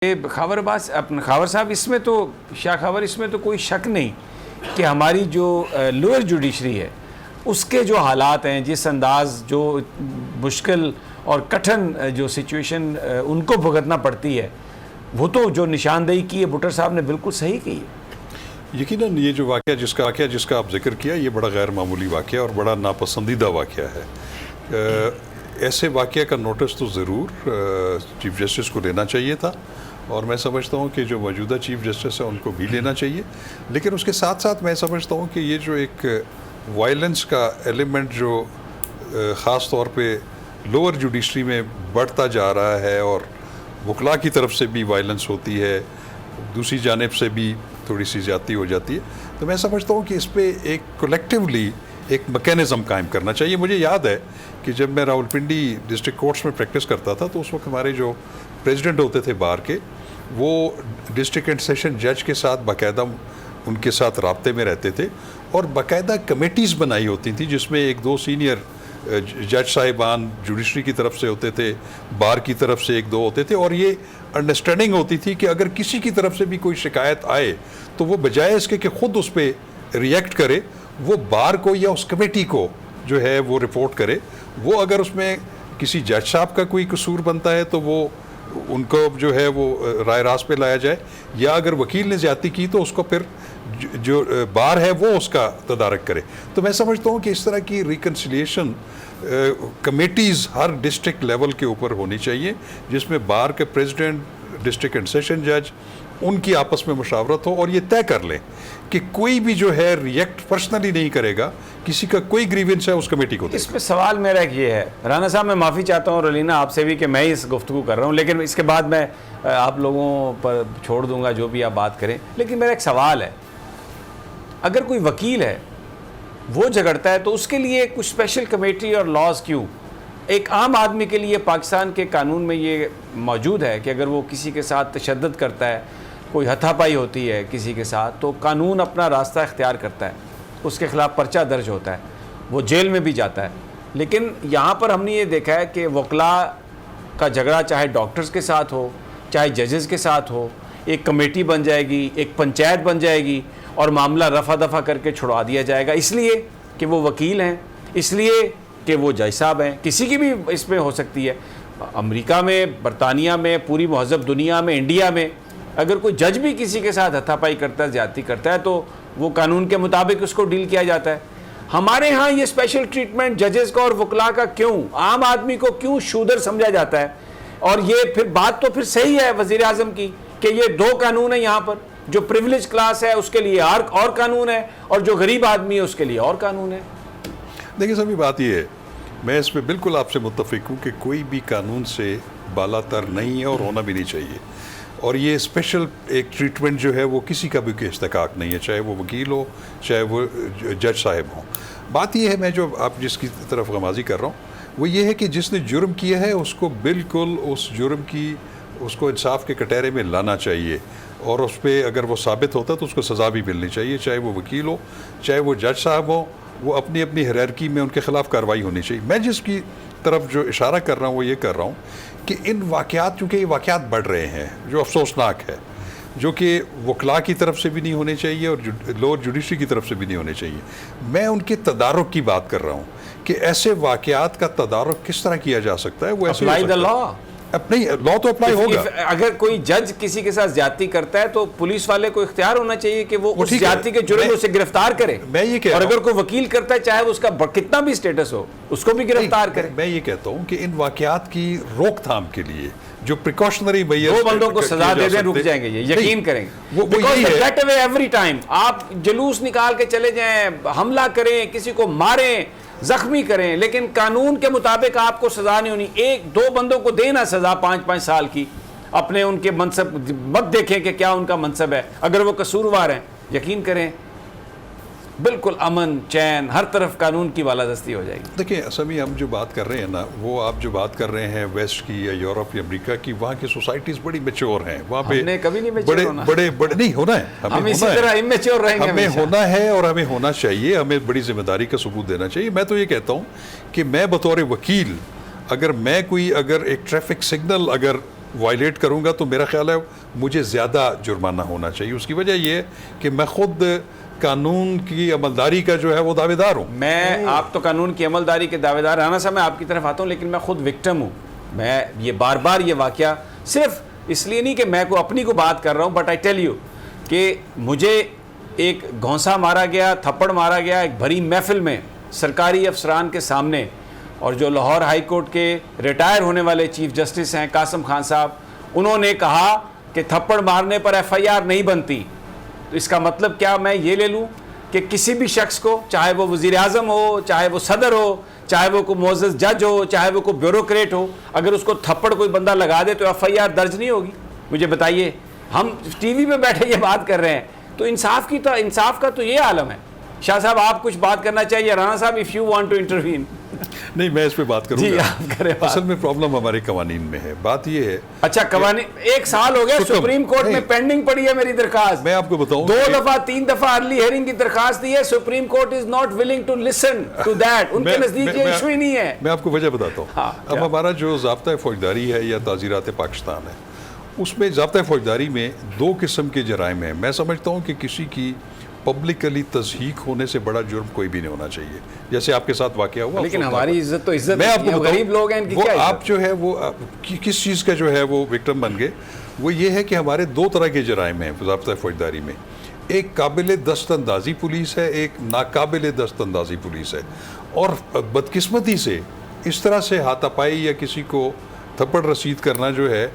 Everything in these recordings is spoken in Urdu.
خاور صاحب اس میں تو شاہ خاور اس میں تو کوئی شک نہیں کہ ہماری جو لوئر جوڈیشری ہے اس کے جو حالات ہیں، جس انداز جو مشکل اور کٹھن جو سچویشن ان کو بھگتنا پڑتی ہے، وہ تو جو نشاندہی کی ہے بھٹر صاحب نے بالکل صحیح کی ہے۔ یقیناً یہ جو واقعہ جس کا آپ ذکر کیا، یہ بڑا غیر معمولی واقعہ اور بڑا ناپسندیدہ واقعہ ہے۔ ایسے واقعہ کا نوٹس تو ضرور چیف جسٹس کو لینا چاہیے تھا، اور میں سمجھتا ہوں کہ جو موجودہ چیف جسٹس ہیں ان کو بھی لینا چاہیے، لیکن اس کے ساتھ ساتھ میں سمجھتا ہوں کہ یہ جو ایک وائلنس کا ایلیمنٹ جو خاص طور پہ لوور جوڈیشری میں بڑھتا جا رہا ہے، اور وکلاء کی طرف سے بھی وائلنس ہوتی ہے، دوسری جانب سے بھی تھوڑی سی زیادتی ہو جاتی ہے، تو میں سمجھتا ہوں کہ اس پہ ایک کولیکٹیولی ایک میکینزم قائم کرنا چاہیے۔ مجھے یاد ہے کہ جب میں راولپنڈی ڈسٹرکٹ کورٹس میں پریکٹس کرتا تھا تو اس وقت ہمارے جو پریزیڈنٹ ہوتے تھے بار کے، وہ ڈسٹرکٹ اینڈ سیشن جج کے ساتھ باقاعدہ ان کے ساتھ رابطے میں رہتے تھے، اور باقاعدہ کمیٹیز بنائی ہوتی تھیں جس میں ایک دو سینئر جج صاحبان جوڈیشری کی طرف سے ہوتے تھے، بار کی طرف سے ایک دو ہوتے تھے، اور یہ انڈرسٹینڈنگ ہوتی تھی کہ اگر کسی کی طرف سے بھی کوئی شکایت آئے تو وہ بجائے اس کے کہ خود اس پہ ریئیکٹ کرے، وہ بار کو یا اس کمیٹی کو جو ہے وہ رپورٹ کرے۔ وہ اگر اس میں کسی جج صاحب کا کوئی قصور بنتا ہے تو وہ ان کو جو ہے وہ رائے راست پہ لایا جائے، یا اگر وکیل نے زیادتی کی تو اس کو پھر جو بار ہے وہ اس کا تدارک کرے۔ تو میں سمجھتا ہوں کہ اس طرح کی ریکنسیلیشن کمیٹیز ہر ڈسٹرکٹ لیول کے اوپر ہونی چاہیے، جس میں بار کے پریزیڈنٹ، ڈسٹرکٹ اینڈ سیشن جج، ان کی آپس میں مشاورت ہو، اور یہ طے کر لیں کہ کوئی بھی جو ہے ریئیکٹ پرسنلی نہیں کرے گا، کسی کا کوئی گریونس ہے اس کمیٹی کو دے گا۔ اس پہ سوال میرا ایک یہ ہے، رانا صاحب میں معافی چاہتا ہوں رولینا آپ سے بھی کہ میں اس گفتگو کر رہا ہوں، لیکن اس کے بعد میں آپ لوگوں پر چھوڑ دوں گا جو بھی آپ بات کریں، لیکن میرا ایک سوال ہے، اگر کوئی وکیل ہے وہ جھگڑتا ہے تو اس کے لیے کچھ اسپیشل کمیٹی اور لاز کیوں؟ ایک عام آدمی کے لیے پاکستان کے قانون میں یہ موجود ہے کہ اگر وہ کسی کے ساتھ تشدد کرتا ہے، کوئی ہتھا پائی ہوتی ہے کسی کے ساتھ، تو قانون اپنا راستہ اختیار کرتا ہے، اس کے خلاف پرچہ درج ہوتا ہے، وہ جیل میں بھی جاتا ہے۔ لیکن یہاں پر ہم نے یہ دیکھا ہے کہ وکلاء کا جھگڑا چاہے ڈاکٹرز کے ساتھ ہو، چاہے ججز کے ساتھ ہو، ایک کمیٹی بن جائے گی، ایک پنچایت بن جائے گی، اور معاملہ رفع دفع کر کے چھڑوا دیا جائے گا، اس لیے کہ وہ وکیل ہیں، اس لیے کہ وہ جج صاحب ہیں۔ کسی کی بھی اس میں ہو سکتی ہے، امریکہ میں، برطانیہ میں، پوری مہذب دنیا میں، انڈیا میں، اگر کوئی جج بھی کسی کے ساتھ ہتھا پائی کرتا ہے، زیادتی کرتا ہے، تو وہ قانون کے مطابق اس کو ڈیل کیا جاتا ہے۔ ہمارے ہاں یہ اسپیشل ٹریٹمنٹ ججز کا اور وکلاء کا کیوں؟ عام آدمی کو کیوں شودر سمجھا جاتا ہے؟ اور یہ پھر بات تو پھر صحیح ہے وزیر اعظم کی کہ یہ دو قانون ہیں یہاں پر، جو پریویلیج کلاس ہے اس کے لیے اور قانون ہے، اور جو غریب آدمی ہے اس کے لیے اور قانون ہے۔ دیکھیں سبھی بات یہ ہے، میں اس میں بالکل آپ سے متفق ہوں کہ کوئی بھی قانون سے بالا تر نہیں ہے اور ہونا بھی نہیں چاہیے، اور یہ اسپیشل ایک ٹریٹمنٹ جو ہے وہ کسی کا بھی کوئی استحقاق نہیں ہے، چاہے وہ وکیل ہو، چاہے وہ جج صاحب ہوں۔ بات یہ ہے، میں جو آپ جس کی طرف غمازی کر رہا ہوں وہ یہ ہے کہ جس نے جرم کیا ہے اس کو بالکل اس جرم کی اس کو انصاف کے کٹہرے میں لانا چاہیے، اور اس پہ اگر وہ ثابت ہوتا تو اس کو سزا بھی ملنی چاہیے، چاہے وہ وکیل ہو، چاہے وہ جج صاحب ہو، وہ اپنی اپنی ہیرارکی میں ان کے خلاف کارروائی ہونی چاہیے۔ میں جس کی طرف جو اشارہ کر رہا ہوں وہ یہ کر رہا ہوں کہ ان واقعات، چونکہ یہ واقعات بڑھ رہے ہیں جو افسوسناک ہے، جو کہ وکلاء کی طرف سے بھی نہیں ہونے چاہیے اور لوور جوڈیشری کی طرف سے بھی نہیں ہونے چاہیے، میں ان کے تدارک کی بات کر رہا ہوں کہ ایسے واقعات کا تدارک کس طرح کیا جا سکتا ہے۔ وہ ایسے اپلائی دا لا، نہیں، لا تو اپلائی ہوگا۔ اگر کوئی جج کسی کے ساتھ زیادتی کرتا ہے تو پولیس والے کو اختیار ہونا چاہیے کہ وہ اس زیادتی کے جرم میں اسے گرفتار کرے، اور اگر کوئی وکیل کرتا ہے چاہے وہ اس کا کتنا بھی سٹیٹس ہو اس کو بھی گرفتار کرے۔ میں یہ کہتا ہوں کہ ان واقعات کی روک تھام کے لیے جو پریکاشنری میئرز، دو بندوں کو سزا دے دیں، رک جائیں گے، یہ یقین کریں گے، گیٹ اوے ایوری ٹائم۔ آپ جلوس نکال کے چلے جائیں، حملہ کریں، کسی کو ماریں، زخمی کریں، لیکن قانون کے مطابق آپ کو سزا نہیں ہونی۔ ایک دو بندوں کو دینا سزا 5-5 سال کی، اپنے ان کے منصب مت دیکھیں کہ کیا ان کا منصب ہے، اگر وہ قصوروار ہیں یقین کریں بالکل امن چین، ہر طرف قانون کی بالادستی ہو جائے گی۔ دیکھیں سمی، ہم جو بات کر رہے ہیں نا، وہ آپ جو بات کر رہے ہیں ویسٹ کی یا یورپ یا امریکہ کی، وہاں کی سوسائٹیز بڑی میچور ہیں، وہاں پہ ہم نے کبھی نہیں میچور ہونا، بڑے نہیں ہونا ہے، ہم اسی طرح امیچور رہیں گے، ہمیں ہونا ہے اور ہمیں ہونا چاہیے، ہمیں بڑی ذمہ داری کا ثبوت دینا چاہیے۔ میں تو یہ کہتا ہوں کہ میں بطور وکیل اگر ایک ٹریفک سگنل اگر وائلیٹ کروں گا تو میرا خیال ہے مجھے زیادہ جرمانہ ہونا چاہیے. اس کی وجہ یہ ہے کہ میں خود قانون کی عملداری کا جو ہے وہ دعوے دار ہوں. میں آپ تو قانون کی عملداری کے دعوے دار، رانا صاحب میں آپ کی طرف آتا ہوں، لیکن میں خود وکٹم ہوں. میں یہ بار بار یہ واقعہ صرف اس لیے نہیں کہ میں اپنی کو بات کر رہا ہوں، بٹ آئی ٹیل یو کہ مجھے ایک گھونسا مارا گیا، تھپڑ مارا گیا ایک بھری محفل میں سرکاری افسران کے سامنے، اور جو لاہور ہائی کورٹ کے ریٹائر ہونے والے چیف جسٹس ہیں قاسم خان صاحب، انہوں نے کہا کہ تھپڑ مارنے پر ایف آئی آر نہیں بنتی. تو اس کا مطلب کیا میں یہ لے لوں کہ کسی بھی شخص کو، چاہے وہ وزیر اعظم ہو، چاہے وہ صدر ہو، چاہے وہ کوئی معزز جج ہو، چاہے وہ کوئی بیوروکریٹ ہو، اگر اس کو تھپڑ کوئی بندہ لگا دے تو ایف آئی آر درج نہیں ہوگی؟ مجھے بتائیے. ہم ٹی وی پہ بیٹھے یہ بات کر رہے ہیں، تو انصاف کا تو یہ عالم ہے. شاہ صاحب آپ کچھ بات کرنا چاہیے. رانا صاحب if you want to intervene. نہیں، میں اس پہ بات کروں جی گا. آپ کریں بات. اصل میں پرابلم ہمارے قوانین میں ہے. بات یہ ہے، اچھا قوانین 1 سال ہو گیا سپریم کورٹ میں پینڈنگ پڑی ہے میری درخواست. میں آپ کو بتاؤں 2 دفعہ 3 دفعہ ارلی ہیئرنگ کی درخواست دی ہے. Supreme court is not willing to listen to that. ان کے نزدیک یہ ایشو ہی نہیں ہے. میں آپ کو وجہ بتاتا ہوں. اب ہمارا جو ضابطۂ فوجداری ہے یا تعزیرات پاکستان ہے، اس میں ضابطۂ فوجداری میں 2 قسم کے جرائم ہیں. میں سمجھتا ہوں کہ کسی کی پبلکلی تضحیق ہونے سے بڑا جرم کوئی بھی نہیں ہونا چاہیے، جیسے آپ کے ساتھ واقعہ ہوا. لیکن ہماری عزت تو عزت، میں آپ کو غریب لوگ ہیں، ان کی وہ کیا عزت؟ آپ جو ہے وہ کس چیز کا جو ہے وہ وکٹم بن گئے. وہ یہ ہے کہ ہمارے 2 طرح کے جرائم ہیں ضابطۂ فوجداری میں. ایک قابل دست اندازی پولیس ہے، ایک ناقابل دست اندازی پولیس ہے. اور بدقسمتی سے اس طرح سے ہاتھا پائی یا کسی کو تھپڑ رسید کرنا جو ہے،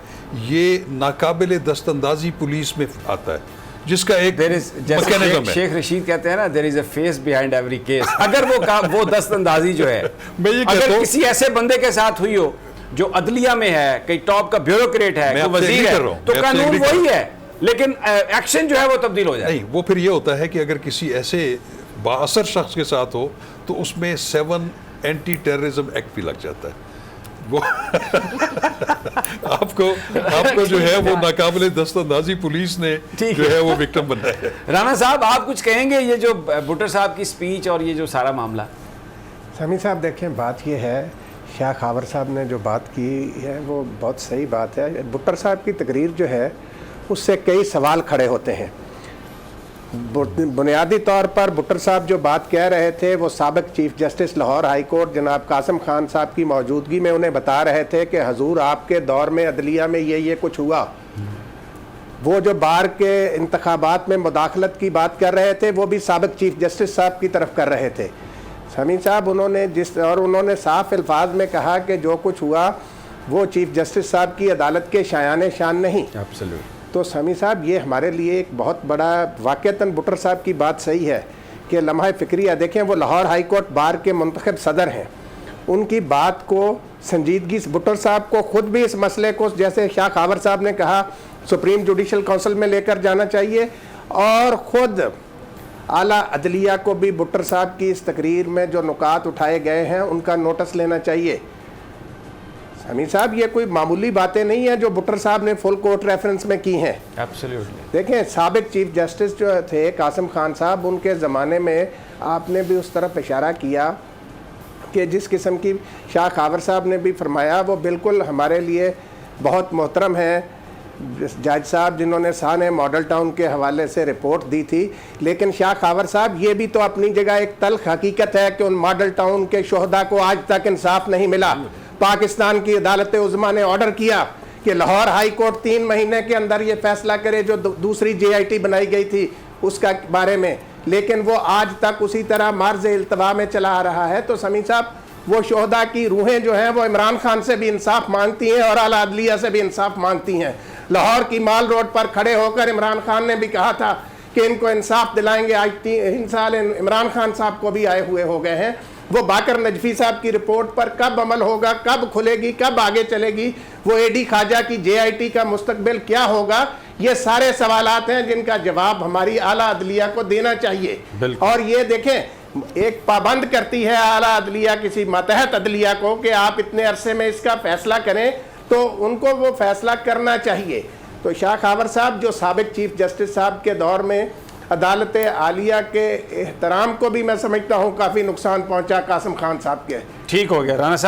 یہ ناقابل دست اندازی پولیس میں آتا ہے، جس کا ایک میکینزم ہے. شیخ رشید کہتے ہیں نا there is a face behind every case. اگر وہ دست اندازی جو ہے میں یہ کہتا اگر ہوں کسی ایسے بندے کے ساتھ ہوئی ہو جو عدلیہ میں ہے، کئی ٹاپ کا بیوروکریٹ ہے، کوئی وزیر ہے، تو قانون وہی ہے، لیکن ایکشن جو ہے وہ تبدیل ہو جائے. نہیں، وہ پھر یہ ہوتا ہے کہ اگر کسی ایسے بااثر شخص کے ساتھ ہو تو اس میں 7 اینٹی ٹیررزم ایکٹ بھی لگ جاتا ہے. وہ آپ کو جو ہے وہ ناقابل دست اندازی پولیس نے جو ہے وہ وکٹم بنایا ہے. رانا صاحب آپ کچھ کہیں گے یہ جو بھٹر صاحب کی سپیچ اور یہ جو سارا معاملہ؟ سمیع صاحب دیکھیں، بات یہ ہے، شاہ خاور صاحب نے جو بات کی ہے وہ بہت صحیح بات ہے. بھٹر صاحب کی تقریر جو ہے اس سے کئی سوال کھڑے ہوتے ہیں. بنیادی طور پر بھٹر صاحب جو بات کہہ رہے تھے وہ سابق chief justice Lahore high court جناب قاسم خان صاحب کی موجودگی میں انہیں بتا رہے تھے کہ حضور آپ کے دور میں عدلیہ میں یہ کچھ ہوا. وہ جو بار کے انتخابات میں مداخلت کی بات کر رہے تھے وہ بھی سابق چیف جسٹس صاحب کی طرف کر رہے تھے. سمیع صاحب انہوں نے صاف الفاظ میں کہا کہ جو کچھ ہوا وہ چیف جسٹس صاحب کی عدالت کے شایان شان نہیں. تو سمیع صاحب یہ ہمارے لیے ایک بہت بڑا واقعتاً بھٹر صاحب کی بات صحیح ہے کہ لمحہ فکریہ دیکھیں، وہ لاہور ہائی کورٹ بار کے منتخب صدر ہیں. ان کی بات کو سنجیدگی سے بھٹر صاحب کو خود بھی اس مسئلے کو جیسے شاہ خاور صاحب نے کہا سپریم جوڈیشل کونسل میں لے کر جانا چاہیے، اور خود اعلیٰ عدلیہ کو بھی بھٹر صاحب کی اس تقریر میں جو نکات اٹھائے گئے ہیں ان کا نوٹس لینا چاہیے. سمیع صاحب یہ کوئی معمولی باتیں نہیں ہیں جو بھٹر صاحب نے فل کورٹ ریفرنس میں کی ہیں. دیکھیں سابق چیف جسٹس جو تھے قاسم خان صاحب، ان کے زمانے میں آپ نے بھی اس طرف اشارہ کیا کہ جس قسم کی شاہ خاور صاحب نے بھی فرمایا وہ بالکل ہمارے لیے بہت محترم ہیں جج صاحب جنہوں نے سانے ماڈل ٹاؤن کے حوالے سے رپورٹ دی تھی. لیکن شاہ خاور صاحب یہ بھی تو اپنی جگہ ایک تلخ حقیقت ہے کہ ان ماڈل ٹاؤن کے شہداء کو آج تک انصاف نہیں ملا. پاکستان کی عدالت عظمیٰ نے آرڈر کیا کہ لاہور ہائی کورٹ 3 مہینے کے اندر یہ فیصلہ کرے جو دوسری JIT بنائی گئی تھی اس کا بارے میں، لیکن وہ آج تک اسی طرح معرض التوا میں چلا آ رہا ہے. تو سمیع صاحب وہ شہداء کی روحیں جو ہیں وہ عمران خان سے بھی انصاف مانگتی ہیں اور اعلیٰ عدلیہ سے بھی انصاف مانگتی ہیں. لاہور کی مال روڈ پر کھڑے ہو کر عمران خان نے بھی کہا تھا کہ ان کو انصاف دلائیں گے. آج 3 سال عمران خان صاحب کو بھی آئے ہوئے ہو گئے ہیں. وہ باقر نجفی صاحب کی رپورٹ پر کب عمل ہوگا، کب کھلے گی، کب آگے چلے گی، وہ AD خواجہ کی JIT کا مستقبل کیا ہوگا، یہ سارے سوالات ہیں جن کا جواب ہماری اعلیٰ عدلیہ کو دینا چاہیے. اور یہ دیکھیں ایک پابند کرتی ہے اعلیٰ عدلیہ کسی ماتحت عدلیہ کو کہ آپ اتنے عرصے میں اس کا فیصلہ کریں، تو ان کو وہ فیصلہ کرنا چاہیے. تو شاہ خاور صاحب جو سابق چیف جسٹس صاحب کے دور میں عدالت عالیہ کے احترام کو بھی میں سمجھتا ہوں کافی نقصان پہنچا قاسم خان صاحب کے. ٹھیک ہو گیا رانا صاحب.